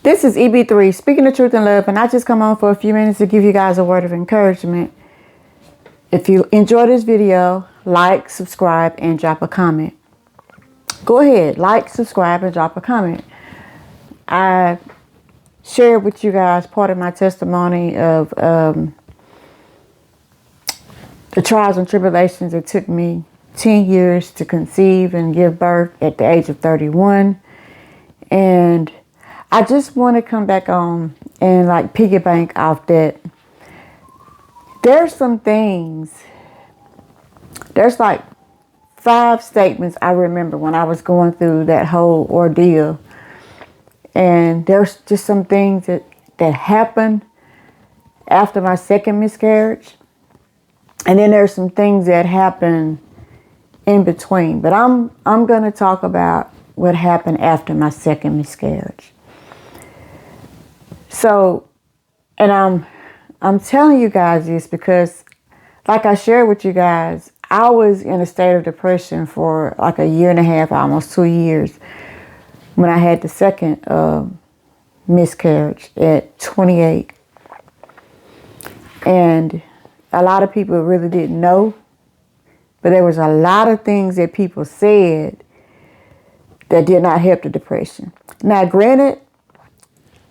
This is EB3, speaking the truth in love, and I just come on for a few minutes to give you guys a word of encouragement. If you enjoy this video, like, subscribe, and drop a comment. Go ahead, like, subscribe, and drop a comment. I shared with you guys part of my testimony of the trials and tribulations. It took me 10 years to conceive and give birth at the age of 31. And I just want to come back on and like piggyback off that. There's some things, there's like 5 statements I remember when I was going through that whole ordeal. And there's just some things that happened after my second miscarriage. And then there's some things that happened in between. But I'm going to talk about what happened after my second miscarriage. So, and I'm telling you guys this because, like I shared with you guys, I was in a state of depression for like a year and a half, almost 2 years, when I had the second miscarriage at 28. And a lot of people really didn't know, but there was a lot of things that people said that did not help the depression. Now, granted,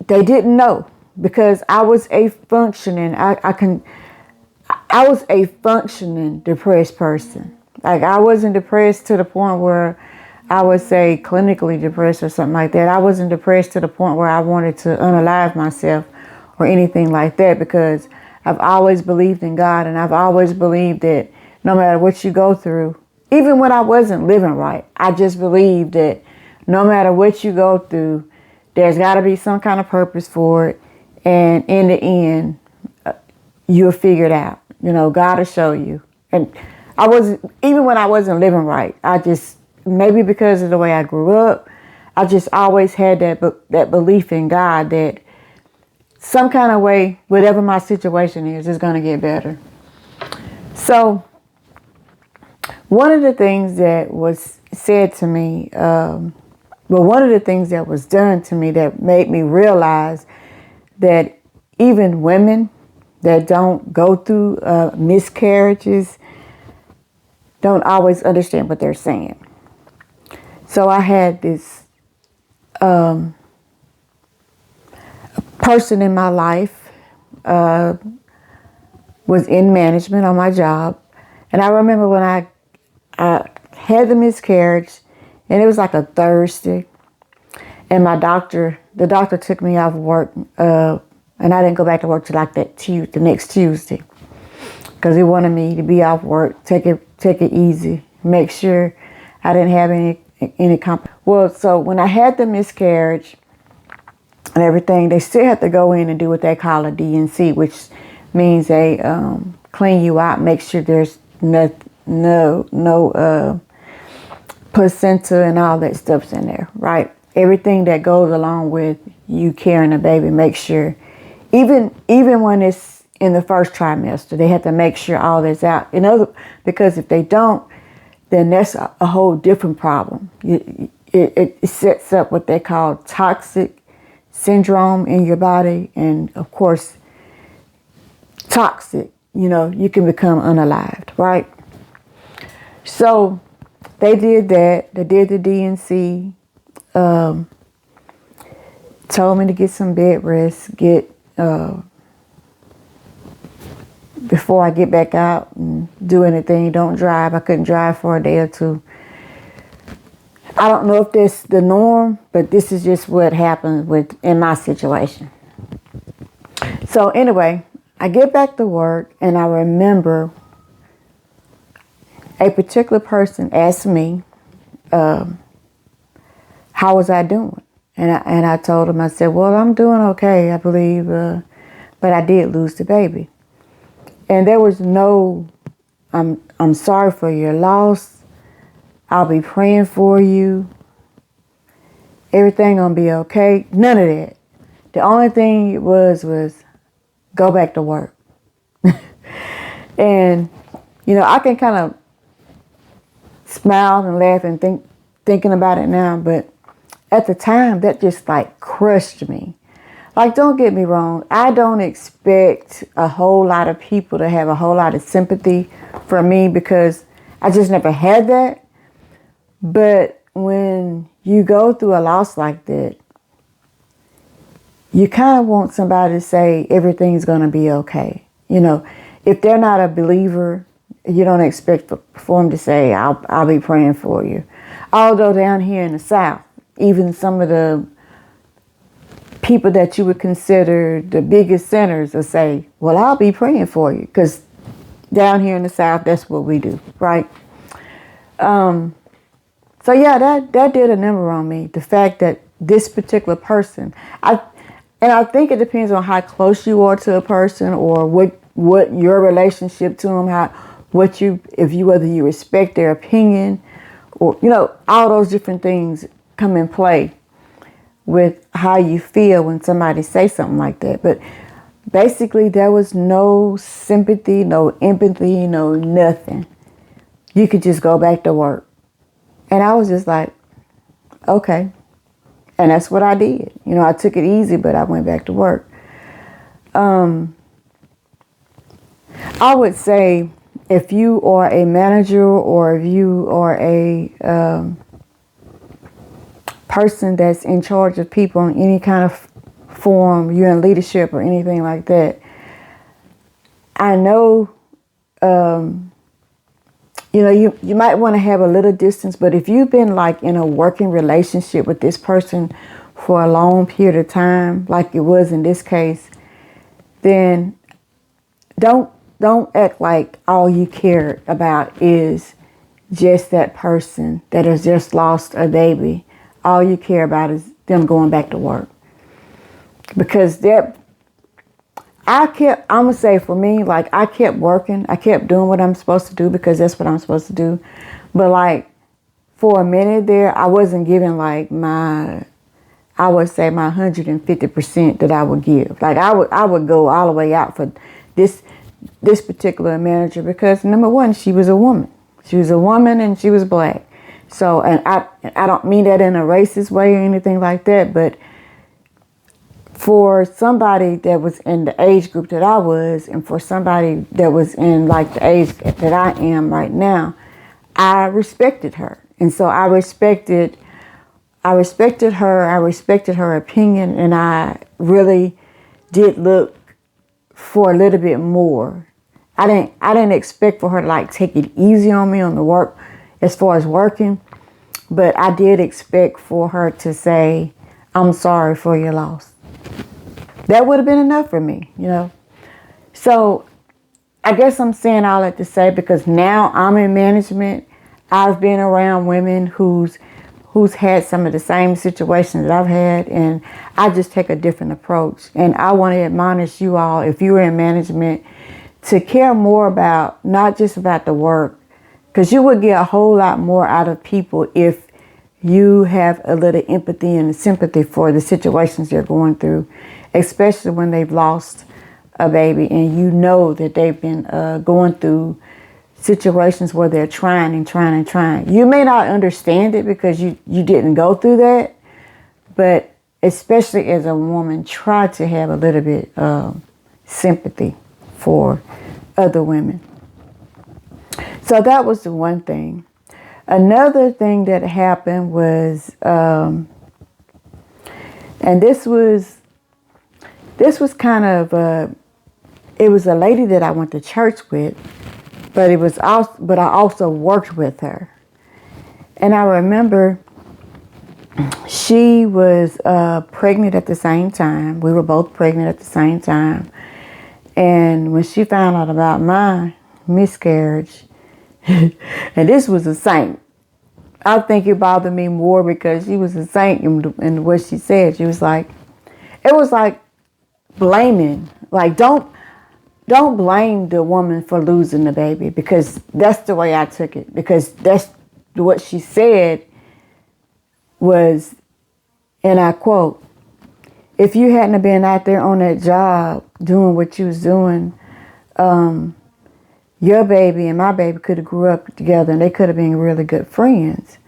they didn't know because I was a functioning, I was a functioning depressed person. Like, I wasn't depressed to the point where I would say clinically depressed or something like that. I wasn't depressed to the point where I wanted to unalive myself or anything like that, because I've always believed in God, and I've always believed that no matter what you go through, even when I wasn't living right, I just believed that no matter what you go through, there's got to be some kind of purpose for it. And in the end, you'll figure it out. You know, God will show you. And I wasn't, even when I wasn't living right, I just, maybe because of the way I grew up, I just always had that belief in God that some kind of way, whatever my situation is going to get better. So one of the things that was said to me, one of the things that was done to me that made me realize that even women that don't go through miscarriages don't always understand what they're saying. So I had this person in my life, was in management on my job. And I remember when I had the miscarriage, and it was like a Thursday, and the doctor took me off work, and I didn't go back to work till like the next Tuesday, because he wanted me to be off work, take it easy, make sure I didn't have any Well, so when I had the miscarriage and everything, they still have to go in and do what they call a D&C, which means they clean you out, make sure there's no placenta and all that stuff's in there, right? Everything that goes along with you carrying a baby, make sure, even when it's in the first trimester, they have to make sure all that's out. Because if they don't, then that's a whole different problem. It sets up what they call toxic syndrome in your body, and of course, toxic. You can become unalived, right? So they did that. They did the D&C. Told me to get some bed rest, before I get back out and do anything. Don't drive. I couldn't drive for a day or two. I don't know if that's the norm, but this is just what happened in my situation. So anyway, I get back to work, and I remember a particular person asked me, how was I doing? And I told him, I said, well, I'm doing okay, I believe, but I did lose the baby. And there was no, I'm sorry for your loss. I'll be praying for you. Everything gonna be okay. None of that. The only thing it was go back to work. And, I can kind of smile and laugh and thinking about it now, but at the time that just like crushed me. Like, don't get me wrong. I don't expect a whole lot of people to have a whole lot of sympathy for me because I just never had that. But when you go through a loss like that, you kind of want somebody to say everything's going to be okay. You know, if they're not a believer, you don't expect for them to say, I'll be praying for you. Although down here in the South, even some of the people that you would consider the biggest sinners will say, well, I'll be praying for you. Because down here in the South, that's what we do, right? So yeah, that did a number on me. The fact that this particular person, I think it depends on how close you are to a person or what your relationship to them, whether you respect their opinion or, all those different things come in play with how you feel when somebody says something like that. But basically there was no sympathy, no empathy, no nothing. You could just go back to work. And I was just like, okay. And that's what I did. I took it easy, but I went back to work. I would say if you are a manager or if you are a person that's in charge of people in any kind of form, you're in leadership or anything like that, I know, you might want to have a little distance, but if you've been like in a working relationship with this person for a long period of time, like it was in this case, then don't act like all you care about is just that person that has just lost a baby. All you care about is them going back to work. Because I'm going to say for me, like I kept working. I kept doing what I'm supposed to do because that's what I'm supposed to do. But like for a minute there, I wasn't giving like my 150% that I would give. Like I would go all the way out for this particular manager because number one, she was a woman. She was a woman and she was black. So, and I don't mean that in a racist way or anything like that, but for somebody that was in the age group that I was, and for somebody that was in like the age that I am right now, I respected her. And so I respected her, I respected her opinion, and I really did look for a little bit more. I didn't expect for her to like take it easy on me on the work as far as working, but I did expect for her to say, I'm sorry for your loss. That would have been enough for me, So I guess I'm saying all that to say because now I'm in management. I've been around women who's had some of the same situations that I've had, and I just take a different approach. And I want to admonish you all, if you're in management, to care more about, not just about the work, because you would get a whole lot more out of people if you have a little empathy and sympathy for the situations they're going through, especially when they've lost a baby and you know that they've been going through situations where they're trying and trying and trying. You may not understand it because you didn't go through that, but especially as a woman, try to have a little bit of sympathy for other women. So that was the one thing. Another thing that happened was, and this was kind of, it was a lady that I went to church with, but I also worked with her. And I remember she was pregnant at the same time. We were both pregnant at the same time. And when she found out about my miscarriage, and this was a saint. I think it bothered me more because she was a saint in what she said. She was like, it was like blaming. Like, don't blame the woman for losing the baby, because that's the way I took it. Because that's what she said was, and I quote, if you hadn't been out there on that job doing what you was doing, your baby and my baby could have grew up together and they could have been really good friends.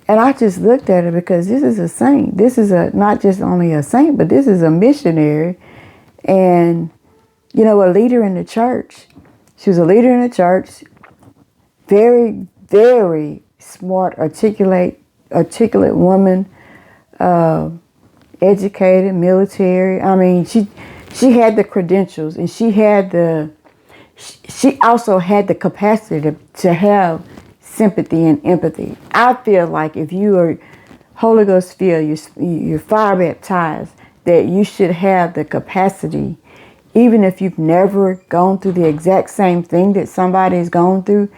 And I just looked at her because this is a saint. This is not just only a saint, but this is a missionary and, a leader in the church. She was a leader in the church. Very, very smart, articulate woman, educated, military. I mean, she had the credentials, and she also had the capacity to have sympathy and empathy. I feel like if you are Holy Ghost filled, you're fire baptized, that you should have the capacity, even if you've never gone through the exact same thing that somebody has gone through,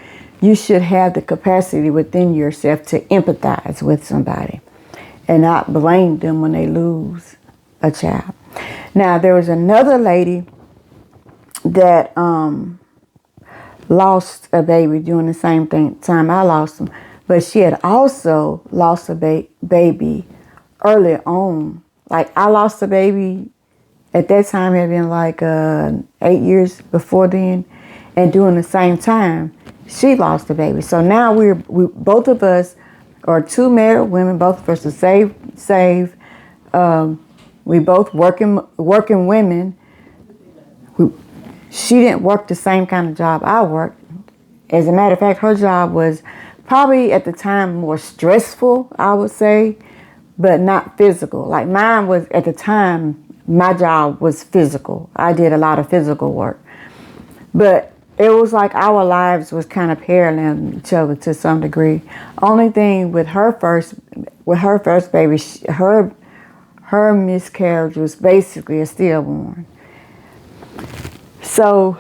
you should have the capacity within yourself to empathize with somebody and not blame them when they lose a child. Now, there was another lady that lost a baby during the same time I lost him, but she had also lost a baby early on. Like, I lost a baby at that time, it had been like 8 years before then, and during the same time, she lost a baby. So now we both of us are two married women. Both of us are saved. We both working women. She didn't work the same kind of job I worked. As a matter of fact, her job was probably at the time more stressful, I would say, but not physical. Like mine was at the time, my job was physical. I did a lot of physical work. But it was like our lives was kind of paralleling each other to some degree. Only thing with her first baby, her miscarriage was basically a stillborn. So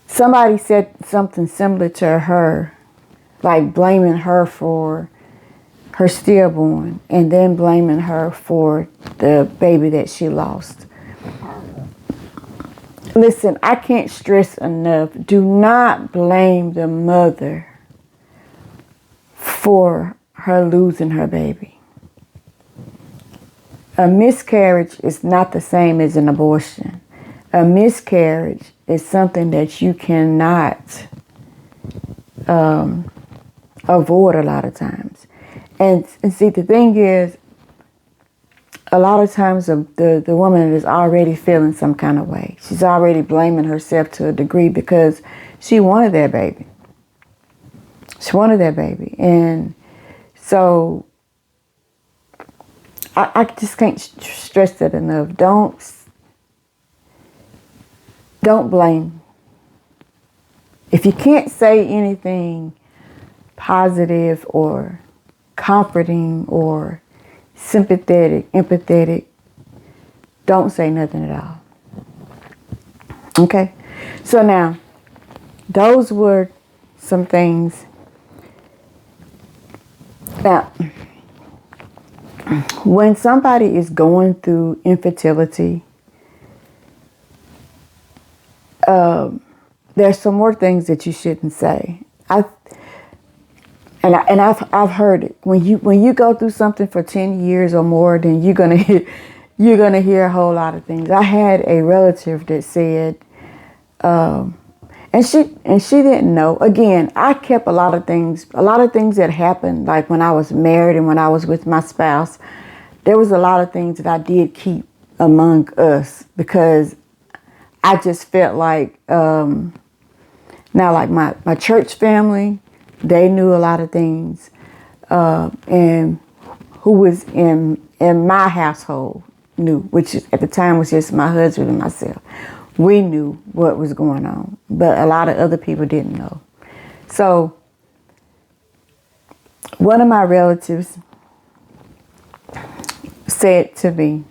somebody said something similar to her, like blaming her for her stillborn and then blaming her for the baby that she lost. Listen, I can't stress enough, do not blame the mother for her losing her baby. A miscarriage is not the same as an abortion. A miscarriage is something that you cannot avoid a lot of times. And see, the thing is, a lot of times the woman is already feeling some kind of way. She's already blaming herself to a degree because she wanted that baby. She wanted that baby. And so I just can't stress that enough. Don't blame. If you can't say anything positive or comforting or sympathetic, empathetic, don't say nothing at all. Okay? So now, those were some things. Now, when somebody is going through infertility, there's some more things that you shouldn't say. I've heard it. When you go through something for 10 years or more, then you're gonna hear a whole lot of things. I had a relative that said, and she didn't know. Again, I kept a lot of things that happened, like when I was married and when I was with my spouse. There was a lot of things that I did keep among us because I just felt like now, like my church family. They knew a lot of things, and who was in my household knew, which at the time was just my husband and myself. We knew what was going on, but a lot of other people didn't know. So one of my relatives said to me,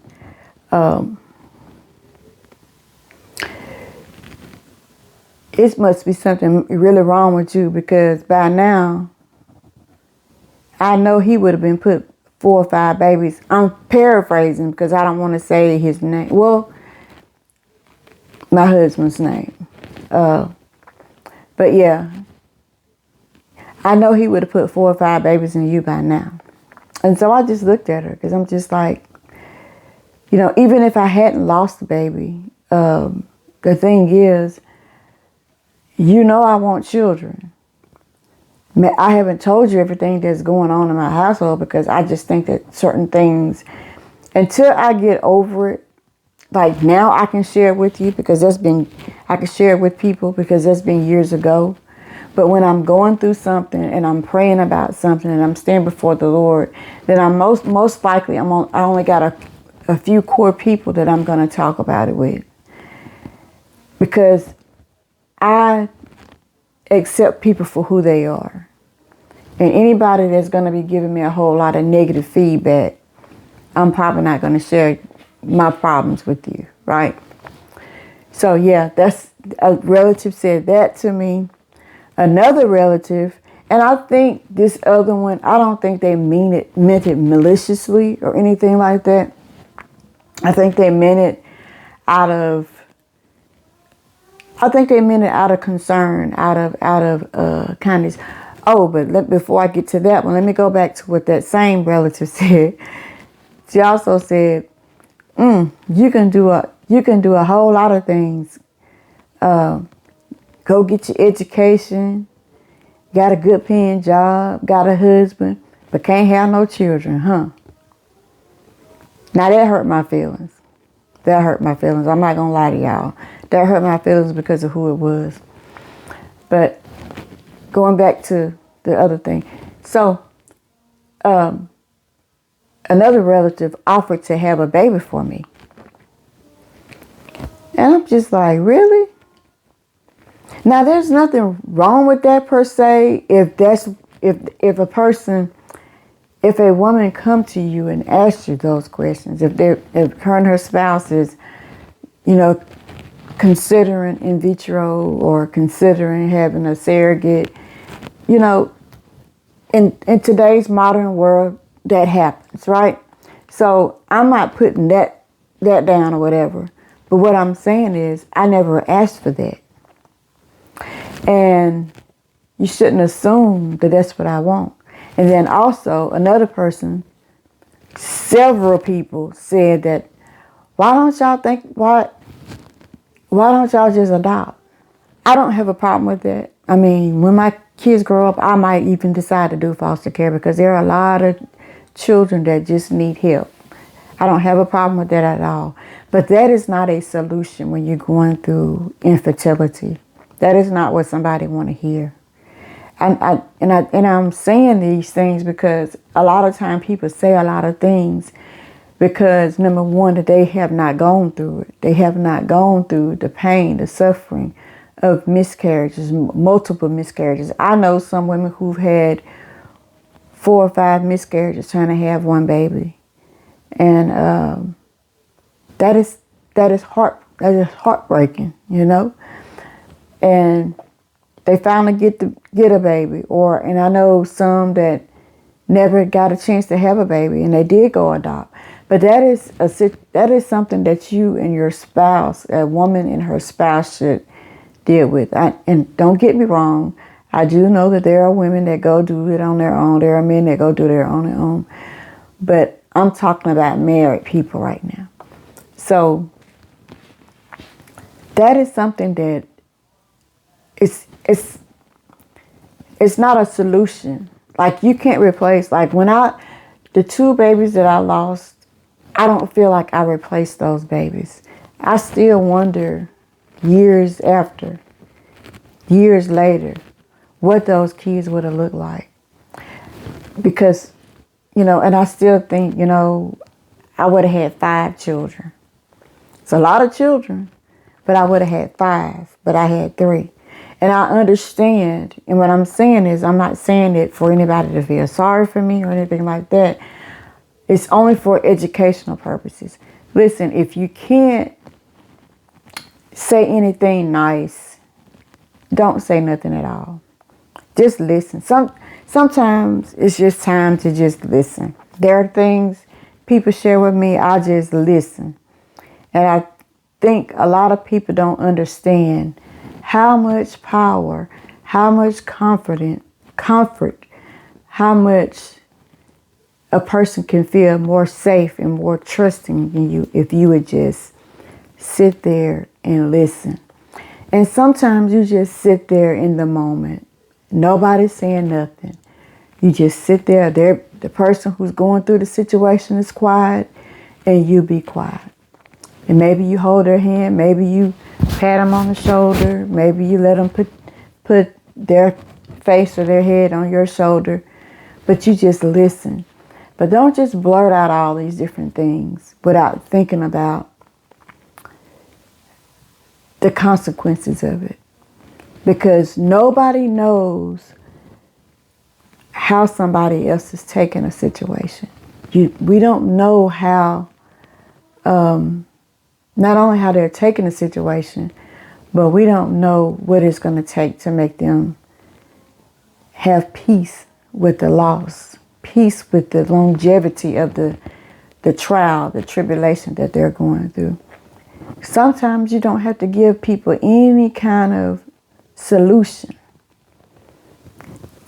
it must be something really wrong with you because by now, I know he would have been put 4 or 5 babies. I'm paraphrasing because I don't want to say his name. Well, my husband's name. But yeah, I know he would have put 4 or 5 babies in you by now. And so I just looked at her because I'm just like, even if I hadn't lost the baby, the thing is, I want children. I haven't told you everything that's going on in my household because I just think that certain things, until I get over it, like now I can share it with you because I can share it with people because that's been years ago. But when I'm going through something and I'm praying about something and I'm standing before the Lord, then I'm most likely I only got a few core people that I'm going to talk about it with, because I accept people for who they are. And anybody that's going to be giving me a whole lot of negative feedback, I'm probably not going to share my problems with you, right? So yeah, that's a relative said that to me. Another relative, and I think this other one, I don't think they meant it maliciously or anything like that. I think they meant it out of concern, out of kindness. Oh, but before I get to that one, let me go back to what that same relative said. She also said, you can do a whole lot of things. Go get your education, got a good paying job, got a husband, but can't have no children, huh? Now that hurt my feelings. That hurt my feelings. I'm not gonna lie to y'all. That hurt my feelings because of who it was. But going back to the other thing. So, another relative offered to have a baby for me. And I'm just like, really? Now, there's nothing wrong with that per se. If a woman come to you and ask you those questions, if her and her spouse is, considering in vitro or considering having a surrogate, in today's modern world, that happens, right? So I'm not putting that down or whatever. But what I'm saying is, I never asked for that. And you shouldn't assume that that's what I want. And then also another person, several people said that, why don't y'all just adopt? I don't have a problem with that. I mean, when my kids grow up, I might even decide to do foster care because there are a lot of children that just need help. I don't have a problem with that at all. But that is not a solution when you're going through infertility. That is not what somebody want to hear. And I'm saying these things because a lot of time people say a lot of things because, number one, that they have not gone through it. They have not gone through the pain, the suffering of miscarriages, multiple miscarriages. I know some women who've had 4 or 5 miscarriages trying to have one baby. And that is heartbreaking, And they finally get a baby, and I know some that never got a chance to have a baby, and they did go adopt. But that is something that you and your spouse, a woman and her spouse, should deal with. And don't get me wrong, I do know that there are women that go do it on their own. There are men that go do it on their own. But I'm talking about married people right now. So that is something that it's not a solution. Like, you can't replace, like the 2 babies that I lost, I don't feel like I replaced those babies. I still wonder years later, what those kids would have looked like. Because, and I still think, I would have had 5 children. It's a lot of children, but I would have had 5, but I had 3. And I understand, and what I'm saying is, I'm not saying it for anybody to feel sorry for me or anything like that. It's only for educational purposes. Listen, if you can't say anything nice, don't say nothing at all. Just listen. Sometimes it's just time to just listen. There are things people share with me, I just listen. And I think a lot of people don't understand how much power, how much comfort, how much a person can feel more safe and more trusting in you if you would just sit there and listen. And sometimes you just sit there in the moment. Nobody's saying nothing. You just sit there. The person who's going through the situation is quiet, and you be quiet. And maybe you hold their hand. Maybe you pat them on the shoulder. Maybe you let them put their face or their head on your shoulder. But you just listen. But don't just blurt out all these different things without thinking about the consequences of it. Because nobody knows how somebody else is taking a situation. We don't know how, not only how they're taking a situation, but we don't know what it's going to take to make them have peace with the loss, peace with the longevity of the trial, the tribulation that they're going through. Sometimes you don't have to give people any kind of solution.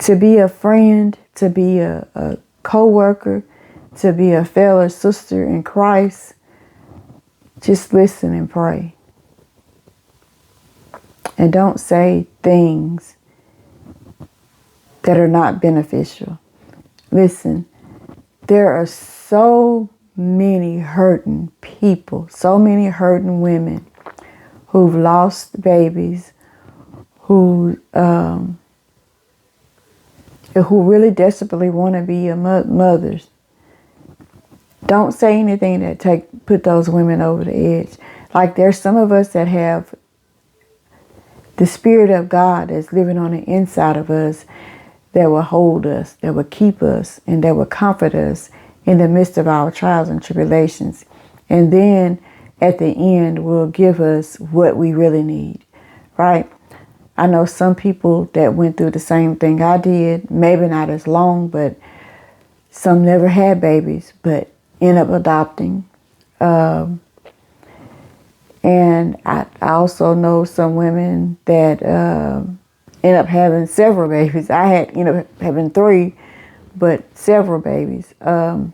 To be a friend, to be a co-worker, to be a fellow sister in Christ, just listen and pray. And don't say things that are not beneficial. Listen, there are so many hurting people, so many hurting women who've lost babies, who really desperately want to be mothers. Don't say anything that put those women over the edge. Like there's some of us that have the Spirit of God that's living on the inside of us that will hold us, that will keep us, and that will comfort us in the midst of our trials and tribulations. And then at the end will give us what we really need, right? I know some people that went through the same thing I did, maybe not as long, but some never had babies, but end up adopting. And I also know some women that end up having several babies. I had ended up having 3, but several babies. But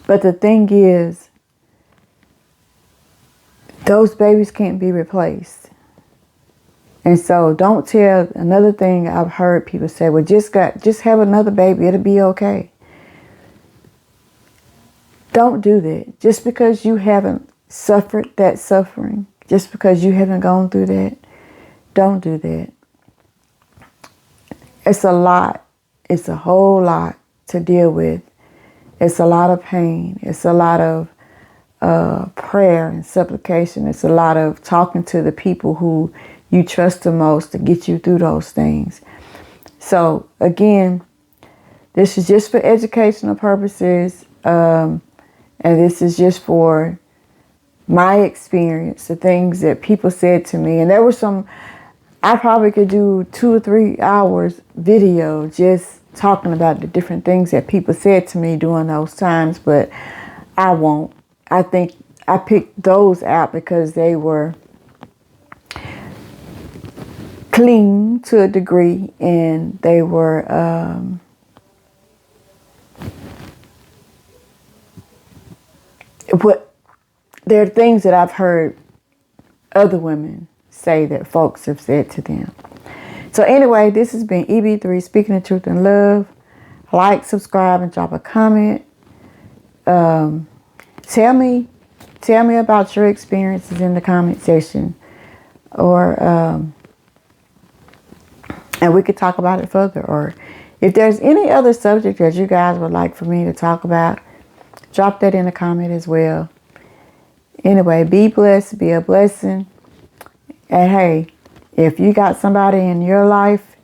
the thing is, those babies can't be replaced. And so don't tell, another thing I've heard people say, well, just have another baby, it'll be okay. Don't do that. Just because you haven't suffered that suffering, just because you haven't gone through that, don't do that. It's a lot. It's a whole lot to deal with. It's a lot of pain. It's a lot of prayer and supplication. It's a lot of talking to the people who you trust the most to get you through those things. So again, this is just for educational purposes. And this is just for my experience, the things that people said to me. And there were some, I probably could do 2 or 3 hours video just talking about the different things that people said to me during those times, but I won't. I think I picked those out because they were clean to a degree, and they were there are things that I've heard other women say that folks have said to them. So anyway, this has been EB3 Speaking the Truth in Love. Like, subscribe, and drop a comment. Tell me about your experiences in the comment section, or and we could talk about it further. Or if there's any other subject that you guys would like for me to talk about, drop that in the comment as well. Anyway, be blessed, be a blessing. And hey, if you got somebody in your life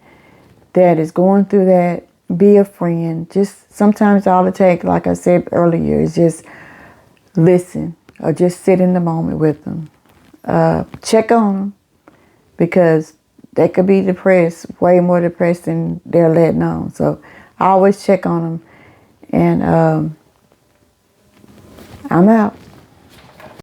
that is going through that, be a friend. Just sometimes all it takes, like I said earlier, is just listen or just sit in the moment with them. Check on them, because they could be depressed, way more depressed than they're letting on. So I always check on them. And I'm out.